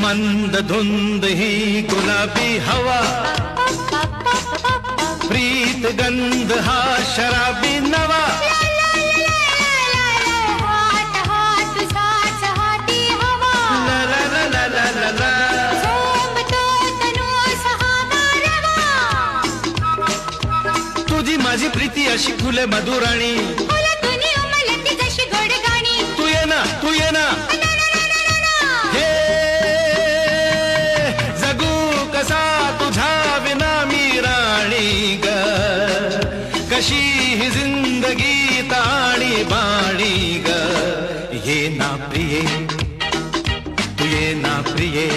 मंद धुंद ही गुलाबी हवा, प्रीत गंध हा शराबी नवा। तुझी माझी प्रीती अशी फुले मधुराणी, तू ये ना, तू ये ना। हे जगू कसा तुझा विना मी राणी ग, कशी ही जिंदगी ताणी बाणी ग। ये ना प्रिये, तू ये ना प्रिये,